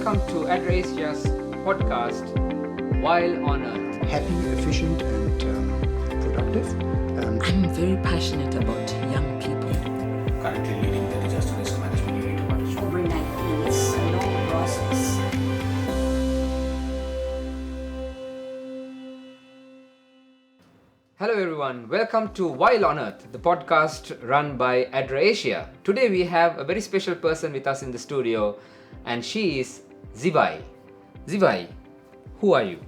welcome to ADRA Asia's podcast, While on Earth. Happy, efficient, and productive. I'm very passionate about young people. Currently leading the disaster risk management unit department. Overnight is a long process. Hello everyone, welcome to While on Earth, the podcast run by ADRA Asia. Today we have a very special person with us in the studio, and she is Zivayi. Zivayi, who are you?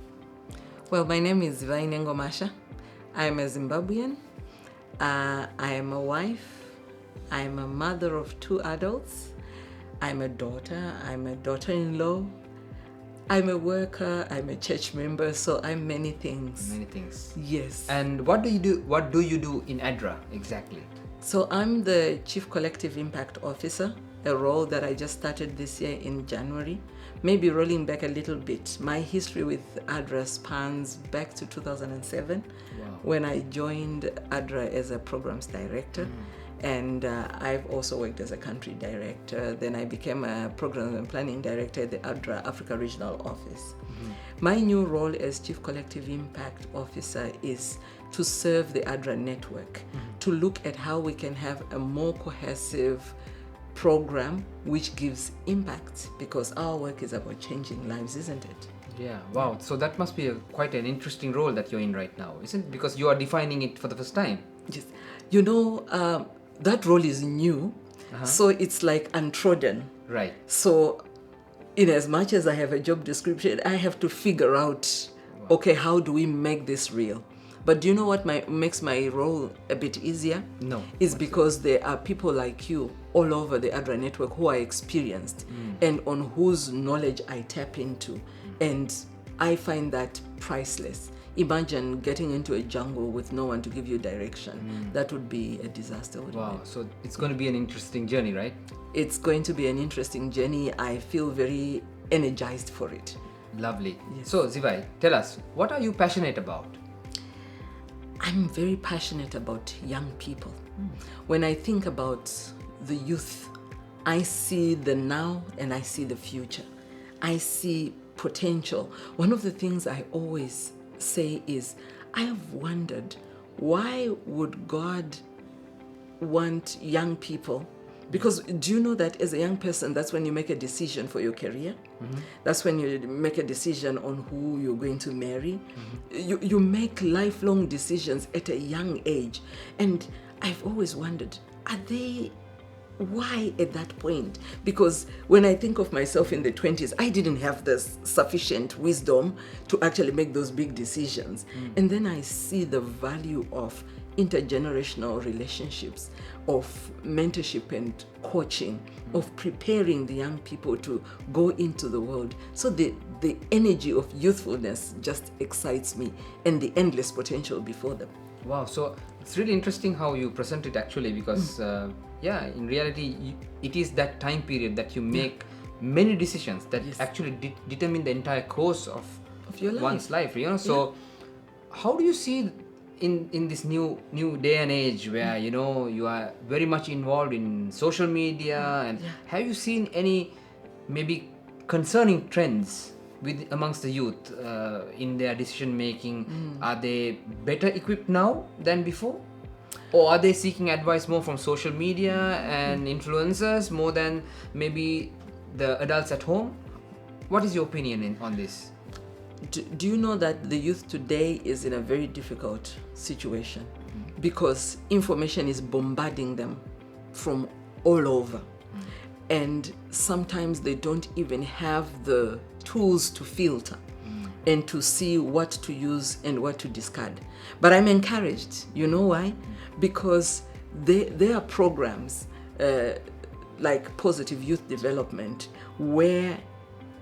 Well, my name is Zivayi Nengomasha. I'm a Zimbabwean. I am a wife. I'm a mother of 2 adults. I'm a daughter. I'm a daughter-in-law. I'm a worker. I'm a church member. So I'm many things. Many things. Yes. And what do you do? What do you do in ADRA exactly? So I'm the Chief Collective Impact Officer, a role that I just started this year in January. Maybe rolling back a little bit. My history with ADRA spans back to 2007 when I joined ADRA as a programs director. And I've also worked as a country director. Then I became a program and planning director at the ADRA Africa Regional Office. My new role as Chief Collective Impact Officer is to serve the ADRA network, to look at how we can have a more cohesive program which gives impact, because our work is about changing lives, isn't it? Yeah, wow. So that must be quite an interesting role that you're in right now, isn't it? Because you are defining it for the first time. Yes. You know, that role is new, so it's like untrodden. Right. So in as much as I have a job description, I have to figure out, okay, how do we make this real? But do you know what makes my role a bit easier? No. Is because there are people like you all over the ADRA network who are experienced and on whose knowledge I tap into. And I find that priceless. Imagine getting into a jungle with no one to give you direction. That would be a disaster, wouldn't Wow. it? So it's going to be an interesting journey, right? It's going to be an interesting journey. I feel very energized for it. Lovely. Yes. So Zivayi, tell us, what are you passionate about? I'm very passionate about young people. When I think about the youth, I see the now and I see the future. I see potential. One of the things I always say is, I have wondered, why would God want young people? Because do you know that as a young person, that's when you make a decision for your career? That's when you make a decision on who you're going to marry. You make lifelong decisions at a young age. And I've always wondered, why at that point? Because when I think of myself in the 20s, I didn't have this sufficient wisdom to actually make those big decisions. And then I see the value of intergenerational relationships, of mentorship and coaching, of preparing the young people to go into the world. So the energy of youthfulness just excites me, and the endless potential before them. Wow. So it's really interesting how you present it actually, because in reality, it is that time period that you make many decisions that actually determine the entire course of your life. one's life. You know. So how do you see in this new day and age where you are very much involved in social media, and have you seen any maybe concerning trends amongst the youth in their decision making? Are they better equipped now than before, or are they seeking advice more from social media and influencers more than maybe the adults at home? What is your opinion on this? Do you know that the youth today is in a very difficult situation because information is bombarding them from all over, and sometimes they don't even have the tools to filter and to see what to use and what to discard. But I'm encouraged. You know why? Because there are programs like Positive Youth Development where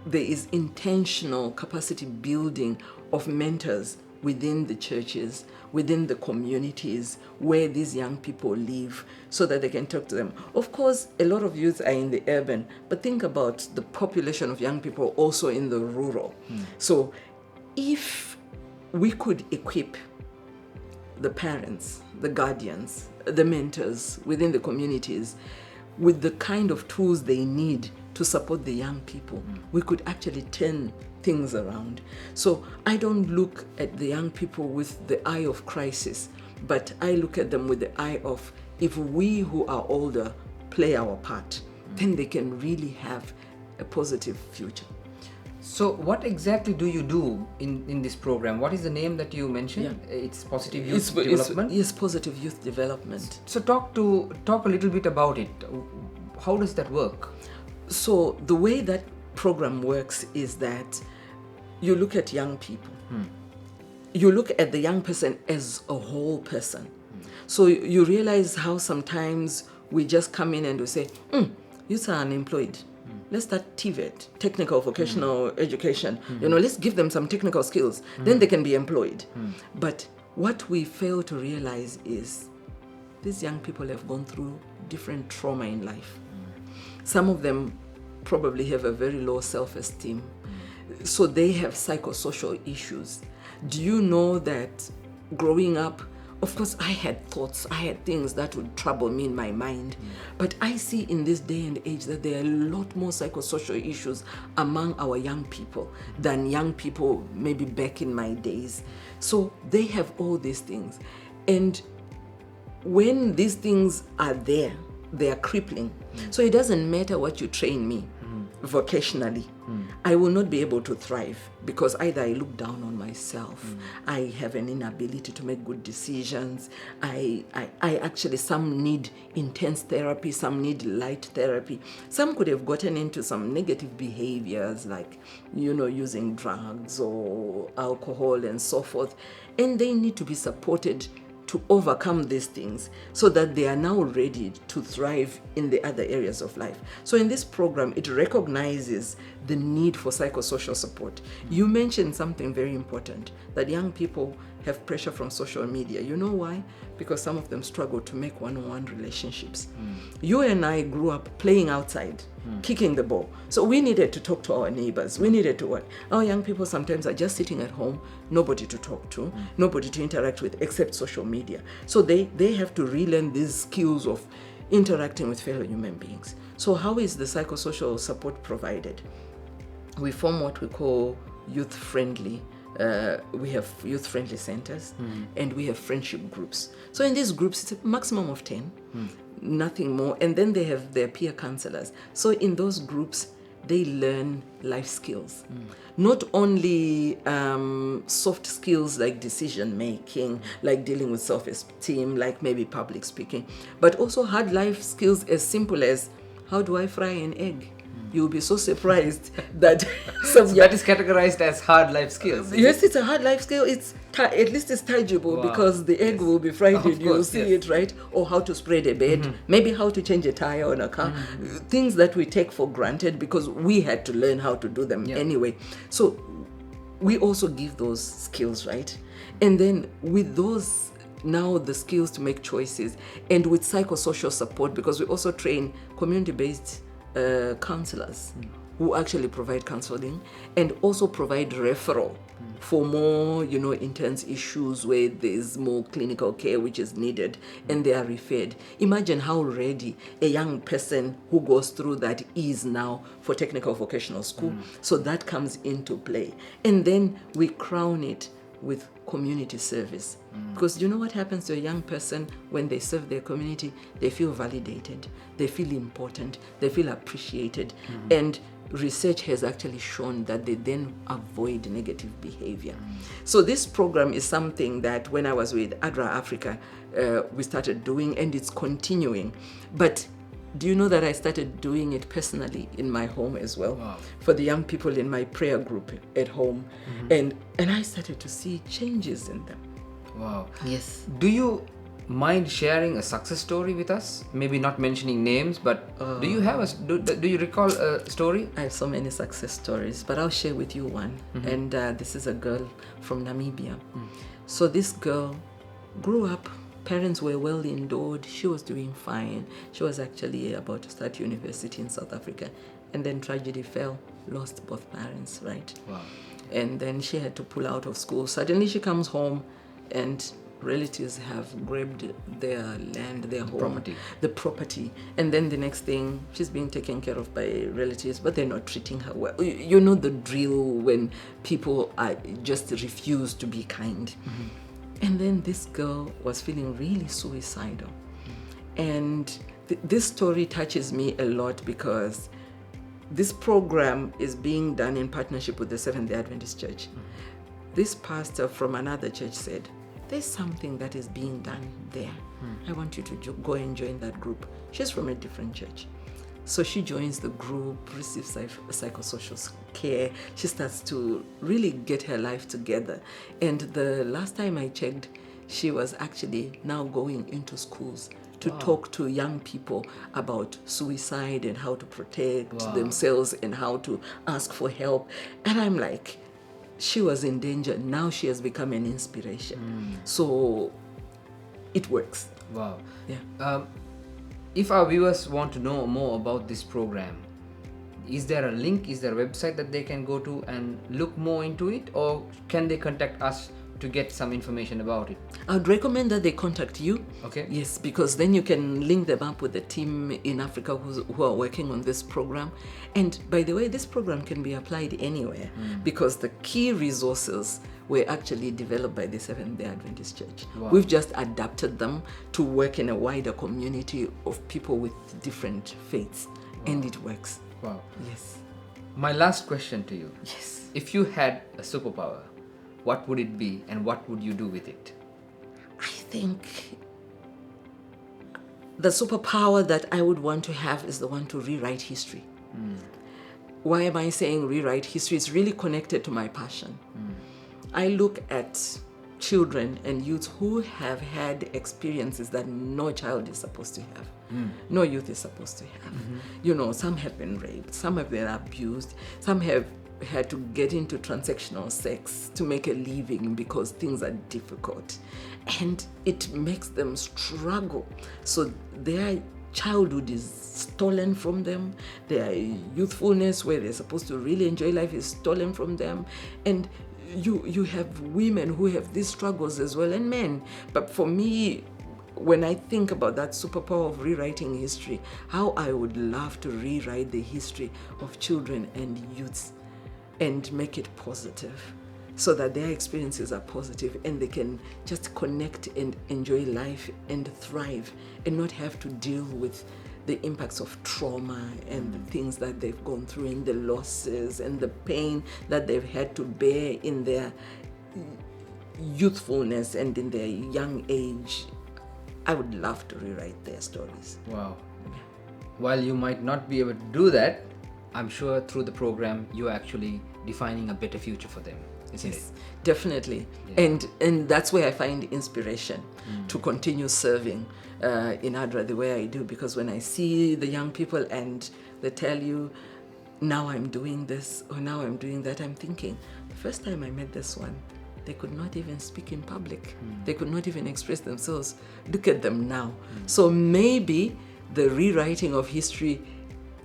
there is intentional capacity building of mentors within the churches, within the communities where these young people live, so that they can talk to them. Of course, a lot of youth are in the urban, but think about the population of young people also in the rural. So if we could equip the parents, the guardians, the mentors within the communities with the kind of tools they need to support the young people, we could actually turn things around. So I don't look at the young people with the eye of crisis, but I look at them with the eye of, if we who are older play our part, then they can really have a positive future. So what exactly do you do in this program? What is the name that you mentioned? It's Positive Youth Development? Yes, Positive Youth Development. So talk a little bit about it. How does that work? So the way that program works is that you look at young people. You look at the young person as a whole person. So you realize how sometimes we just come in and we say, youths are unemployed. Let's start TVET, technical vocational education. Let's give them some technical skills. Then they can be employed. But what we fail to realize is these young people have gone through different trauma in life. Some of them probably have a very low self-esteem. So they have psychosocial issues. Do you know that growing up, of course, I had thoughts, I had things that would trouble me in my mind. But I see in this day and age that there are a lot more psychosocial issues among our young people than young people maybe back in my days. So they have all these things. And when these things are there, they are crippling. So it doesn't matter what you train me vocationally. I will not be able to thrive because either I look down on myself, I have an inability to make good decisions, I actually, some need intense therapy, some need light therapy. Some could have gotten into some negative behaviors like, using drugs or alcohol and so forth. And they need to be supported to overcome these things so that they are now ready to thrive in the other areas of life. So in this program, it recognizes the need for psychosocial support. You mentioned something very important, that young people have pressure from social media. You know why? Because some of them struggle to make one-on-one relationships. You and I grew up playing outside, kicking the ball. So we needed to talk to our neighbors. We needed to work. Our young people sometimes are just sitting at home, nobody to talk to, nobody to interact with except social media. So they have to relearn these skills of interacting with fellow human beings. So how is the psychosocial support provided? We form what we call youth-friendly. We have youth-friendly centers and we have friendship groups. So in these groups, it's a maximum of 10, nothing more. And then they have their peer counselors. So in those groups, they learn life skills. Not only soft skills like decision making, like dealing with self-esteem, like maybe public speaking, but also hard life skills as simple as, how do I fry an egg? You'll be so surprised that that is categorized as hard life skills. Yes, it's a hard life skill. It's at least it's tangible because the egg will be fried and you'll see it, right? Or how to spread a bed, maybe how to change a tire on a car. Things that we take for granted because we had to learn how to do them anyway. So we also give those skills, right? And then with those, now the skills to make choices, and with psychosocial support, because we also train community-based counselors who actually provide counseling and also provide referral for more, intense issues where there's more clinical care which is needed and they are referred. Imagine how ready a young person who goes through that is now for technical vocational school. So that comes into play. And then we crown it with community service. Because you know what happens to a young person when they serve their community? They feel validated, they feel important, they feel appreciated. And research has actually shown that they then avoid negative behavior. So this program is something that when I was with ADRA Africa, we started doing, and it's continuing. But do you know that I started doing it personally in my home as well, for the young people in my prayer group at home, and I started to see changes in them. Wow. Yes. Do you mind sharing a success story with us? Maybe not mentioning names, but do you have do you recall a story? I have so many success stories, but I'll share with you one. And this is a girl from Namibia. So this girl grew up. Parents were well endowed. She was doing fine. She was actually about to start university in South Africa. And then tragedy fell, lost both parents, right? Wow. And then she had to pull out of school. Suddenly she comes home and relatives have grabbed their land, their home, property. the property, and then the next thing, she's being taken care of by relatives, but they're not treating her well. You know the drill when people are just refuse to be kind. And then this girl was feeling really suicidal. And this story touches me a lot because this program is being done in partnership with the Seventh-day Adventist Church. This pastor from another church said, there's something that is being done there. I want you to go and join that group. She's from a different church. So she joins the group, receives psychosocial care. She starts to really get her life together. And the last time I checked, she was actually now going into schools to talk to young people about suicide and how to protect themselves and how to ask for help. And I'm like, she was in danger. Now she has become an inspiration. So it works. Wow. Yeah. If our viewers want to know more about this program, is there a link, is there a website that they can go to and look more into it, or can they contact us to get some information about it? I would recommend that they contact you. Okay. Yes, because then you can link them up with the team in Africa who are working on this program. And by the way, this program can be applied anywhere because the key resources were actually developed by the Seventh-day Adventist Church. Wow. We've just adapted them to work in a wider community of people with different faiths. And it works. Wow. Yes. My last question to you. Yes. If you had a superpower, what would it be and what would you do with it? I think the superpower that I would want to have is the one to rewrite history. Why am I saying rewrite history? It's really connected to my passion. I look at children and youths who have had experiences that no child is supposed to have. No youth is supposed to have. You know, some have been raped, some have been abused, some have had to get into transactional sex to make a living because things are difficult. And it makes them struggle. So their childhood is stolen from them. Their youthfulness, where they're supposed to really enjoy life, is stolen from them. And you have women who have these struggles as well, and men. But for me, when I think about that superpower of rewriting history, how I would love to rewrite the history of children and youths and make it positive so that their experiences are positive and they can just connect and enjoy life and thrive and not have to deal with the impacts of trauma and the things that they've gone through and the losses and the pain that they've had to bear in their youthfulness and in their young age. I would love to rewrite their stories. Wow. While you might not be able to do that, I'm sure through the program you're actually defining a better future for them, isn't it? Definitely. Yeah. And that's where I find inspiration to continue serving in ADRA the way I do, because when I see the young people and they tell you, now I'm doing this or now I'm doing that, I'm thinking, the first time I met this one, they could not even speak in public. They could not even express themselves. Look at them now. So maybe the rewriting of history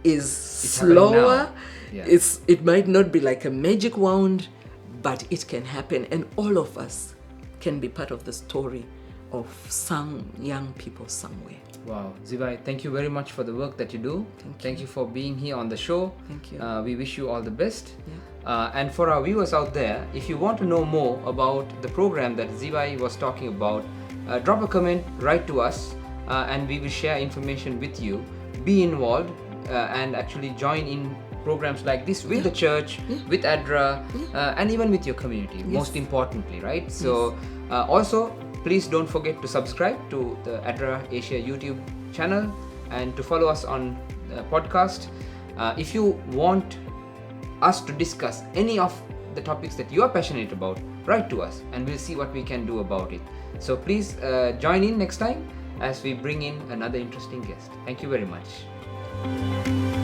is slower. Yeah. It might not be like a magic wand, but it can happen, and all of us can be part of the story of some young people somewhere. Wow. Zivayi, thank you very much for the work that you do. Thank you for being here on the show. Thank you. We wish you all the best. And for our viewers out there, if you want to know more about the program that Zivayi was talking about, drop a comment, write to us, and we will share information with you. Be involved and actually join in programs like this with the church, with ADRA, and even with your community, most importantly, right? So also, please don't forget to subscribe to the ADRA Asia YouTube channel and to follow us on the podcast. If you want us to discuss any of the topics that you are passionate about, write to us and we'll see what we can do about it. So please join in next time as we bring in another interesting guest. Thank you very much.